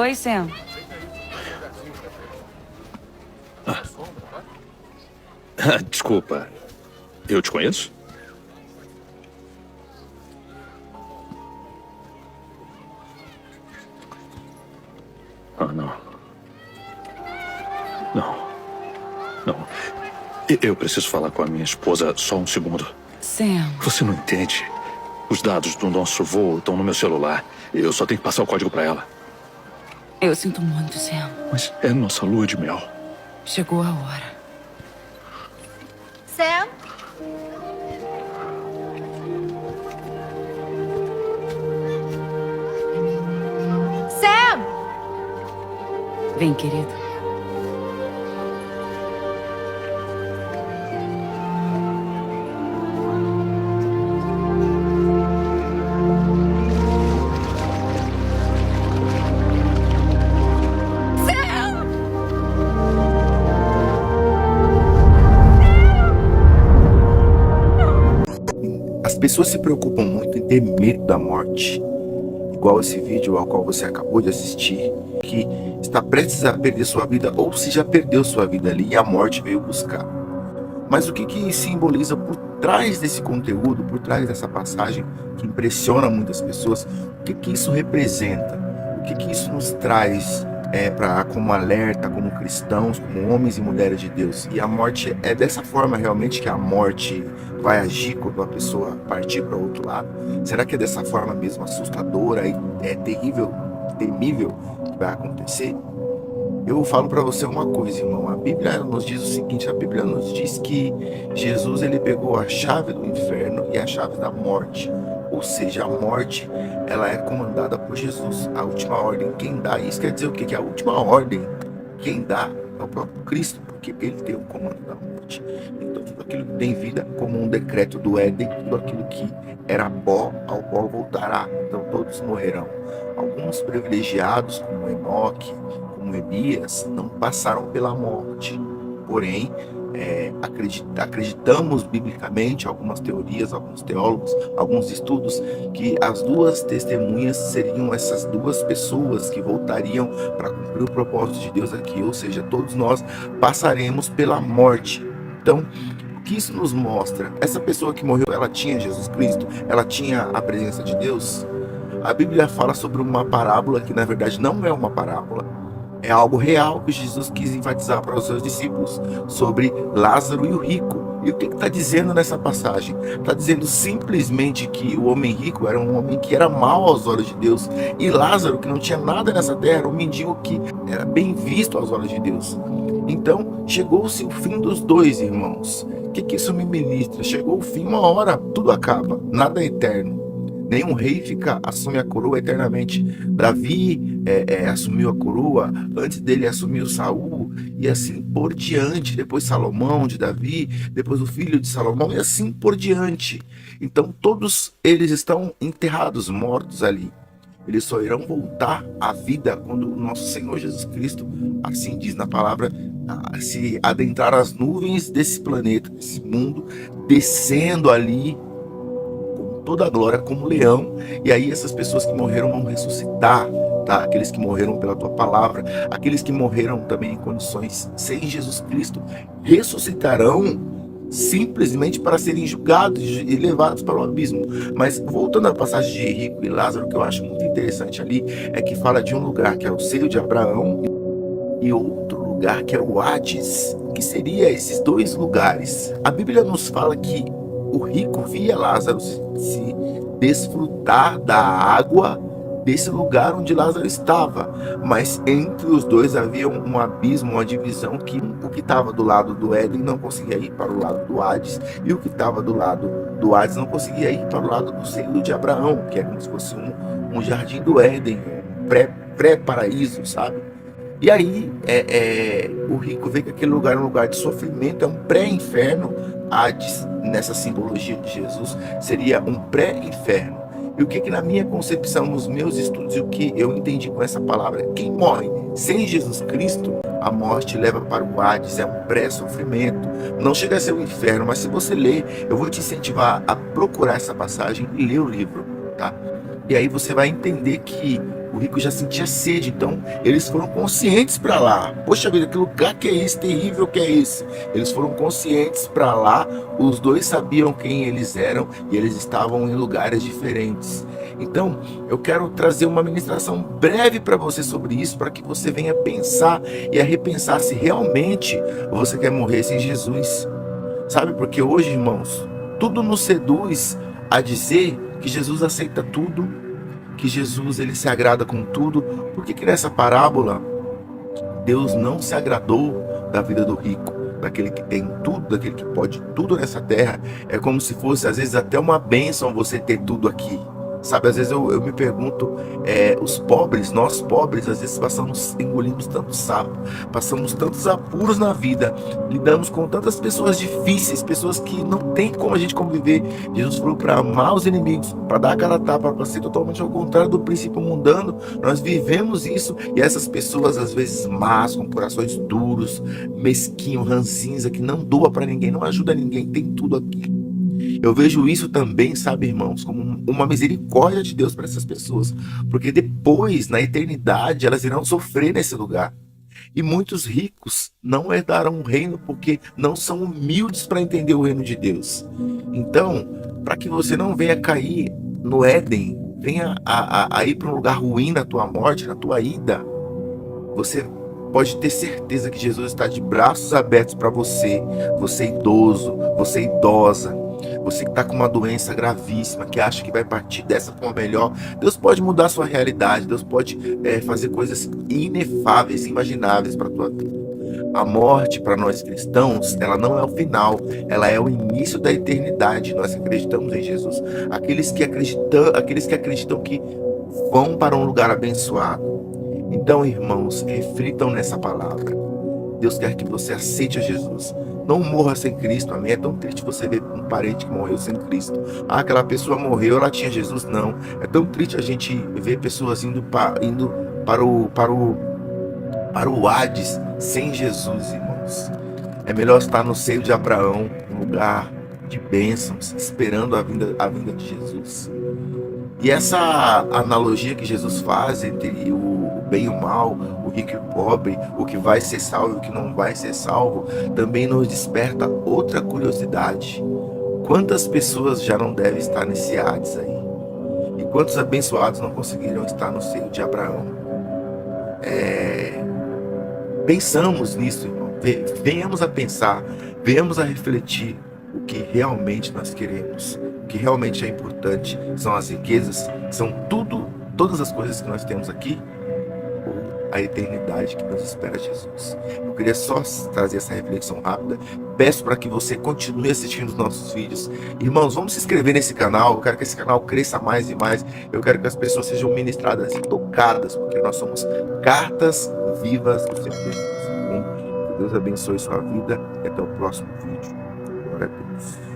Oi, Sam. Desculpa, eu te conheço? Não. Não. Não. Eu preciso falar com a minha esposa só um segundo. Sam. Você não entende. Os dados do nosso voo estão no meu celular. Eu só tenho que passar o código para ela. Eu sinto muito, Sam. Mas é nossa lua de mel. Chegou a hora. Sam? Sam! Vem, querido. As pessoas se preocupam muito em ter medo da morte, igual esse vídeo ao qual você acabou de assistir, que está prestes a perder sua vida ou se já perdeu sua vida ali e a morte veio buscar. Mas o que simboliza por trás desse conteúdo, por trás dessa passagem que impressiona muitas pessoas, o que isso representa? O que isso nos traz como alerta, como cristãos, como homens e mulheres de Deus? E a morte é dessa forma realmente que a morte vai agir quando a pessoa partir para o outro lado? Será que é dessa forma mesmo assustadora e terrível, temível que vai acontecer? Eu falo para você uma coisa, irmão. A Bíblia nos diz o seguinte: a Bíblia nos diz que Jesus ele pegou a chave do inferno e a chave da morte. Ou seja, a morte ela é comandada por Jesus. A última ordem, quem dá isso quer dizer o quê? Que a última ordem, quem dá é o próprio Cristo, porque ele tem o comando da morte. Então tudo aquilo que tem vida, como um decreto do Éden, tudo aquilo que era pó, ao pó voltará. Então todos morrerão. Alguns privilegiados, como Enoque, como Elias, não passaram pela morte. Porém, acreditamos biblicamente, algumas teorias, alguns teólogos, alguns estudos, que as duas testemunhas seriam essas duas pessoas que voltariam para cumprir o propósito de Deus aqui. Ou seja, todos nós passaremos pela morte. Então, o que isso nos mostra? Essa pessoa que morreu, ela tinha Jesus Cristo? Ela tinha a presença de Deus? A Bíblia fala sobre uma parábola que na verdade não é uma parábola, é algo real que Jesus quis enfatizar para os seus discípulos, sobre Lázaro e o rico. E o que está dizendo nessa passagem? Está dizendo simplesmente que o homem rico era um homem que era mau aos olhos de Deus, e Lázaro, que não tinha nada nessa terra, um mendigo que era bem visto aos olhos de Deus. Então chegou-se o fim dos dois, irmãos. O que isso me ministra? Chegou o fim, uma hora tudo acaba, nada é eterno. Nenhum rei assume a coroa eternamente. Davi assumiu a coroa, antes dele assumiu Saul, e assim por diante. Depois Salomão, de Davi, depois o filho de Salomão, e assim por diante. Então todos eles estão enterrados, mortos ali. Eles só irão voltar à vida quando o nosso Senhor Jesus Cristo, assim diz na palavra, se adentrar as nuvens desse planeta, desse mundo, descendo ali toda a glória como leão. E aí essas pessoas que morreram vão ressuscitar, tá? Aqueles que morreram pela tua palavra, aqueles que morreram também em condições sem Jesus Cristo, ressuscitarão simplesmente para serem julgados e levados para o abismo. Mas voltando à passagem de Rico e Lázaro, o que eu acho muito interessante ali é que fala de um lugar que é o seio de Abraão e outro lugar que é o Hades. O que seria esses dois lugares? A Bíblia nos fala que o rico via Lázaro se desfrutar da água desse lugar onde Lázaro estava, mas entre os dois havia um abismo, uma divisão, que o que estava do lado do Éden não conseguia ir para o lado do Hades, e o que estava do lado do Hades não conseguia ir para o lado do seio de Abraão, que é como se fosse um jardim do Éden, um pré-paraíso, sabe? E aí o rico vê que aquele lugar é um lugar de sofrimento, é um pré-inferno. Hades, nessa simbologia de Jesus, seria um pré-inferno. E o que na minha concepção, nos meus estudos, e o que eu entendi com essa palavra, quem morre sem Jesus Cristo, a morte leva para o Hades, é um pré-sofrimento. Não chega a ser um inferno, mas se você ler, eu vou te incentivar a procurar essa passagem e ler o livro, tá? E aí você vai entender que o rico já sentia sede, então eles foram conscientes para lá. Poxa vida, que lugar que é esse, terrível que é esse? Eles foram conscientes para lá, os dois sabiam quem eles eram e eles estavam em lugares diferentes. Então, eu quero trazer uma ministração breve para você sobre isso, para que você venha pensar e a repensar se realmente você quer morrer sem Jesus. Sabe, porque hoje, irmãos, tudo nos seduz a dizer que Jesus aceita tudo, que Jesus ele se agrada com tudo. Por que nessa parábola Deus não se agradou da vida do rico, daquele que tem tudo, daquele que pode tudo nessa terra? É como se fosse às vezes até uma bênção você ter tudo aqui. Sabe, às vezes eu me pergunto, os pobres, nós pobres, às vezes engolimos tanto sapo, passamos tantos apuros na vida, lidamos com tantas pessoas difíceis, pessoas que não tem como a gente conviver. Jesus falou para amar os inimigos, para dar a cara a tapa, para ser totalmente ao contrário do princípio mundano. Nós vivemos isso e essas pessoas às vezes más, com corações duros, mesquinho, ranzinza, que não doa para ninguém, não ajuda ninguém, tem tudo aqui. Eu vejo isso também, sabe, irmãos, como uma misericórdia de Deus para essas pessoas, porque depois, na eternidade, elas irão sofrer nesse lugar. E muitos ricos não herdarão o reino porque não são humildes para entender o reino de Deus. Então, para que você não venha cair no Éden, venha a ir para um lugar ruim na tua morte, na tua ida, você pode ter certeza que Jesus está de braços abertos para você, você idoso, você idosa, você que está com uma doença gravíssima, que acha que vai partir dessa forma melhor. Deus pode mudar a sua realidade, Deus pode fazer coisas inefáveis, imagináveis para a tua vida. A morte para nós cristãos, ela não é o final, ela é o início da eternidade. Nós acreditamos em Jesus. Aqueles que acreditam que vão para um lugar abençoado. Então, irmãos, reflitam nessa palavra. Deus quer que você aceite a Jesus. Não morra sem Cristo, amém? É tão triste você ver um parente que morreu sem Cristo. Ah, aquela pessoa morreu, ela tinha Jesus. Não. É tão triste a gente ver pessoas indo para o Hades sem Jesus, irmãos. É melhor estar no seio de Abraão, um lugar de bênçãos, esperando a vinda de Jesus. E essa analogia que Jesus faz entre o bem e o mal, o rico e o pobre, o que vai ser salvo e o que não vai ser salvo, também nos desperta outra curiosidade. Quantas pessoas já não devem estar nesse Hades aí? E quantos abençoados não conseguiram estar no seio de Abraão? Pensamos nisso, irmão. Venhamos a pensar, venhamos a refletir o que realmente nós queremos. O que realmente é importante são as riquezas, são todas as coisas que nós temos aqui, ou a eternidade que nos espera Jesus. Eu queria só trazer essa reflexão rápida. Peço para que você continue assistindo os nossos vídeos. Irmãos, vamos se inscrever nesse canal. Eu quero que esse canal cresça mais e mais. Eu quero que as pessoas sejam ministradas e tocadas, porque nós somos cartas vivas do Senhor Jesus. Que Deus abençoe sua vida e até o próximo vídeo. Glória a Deus.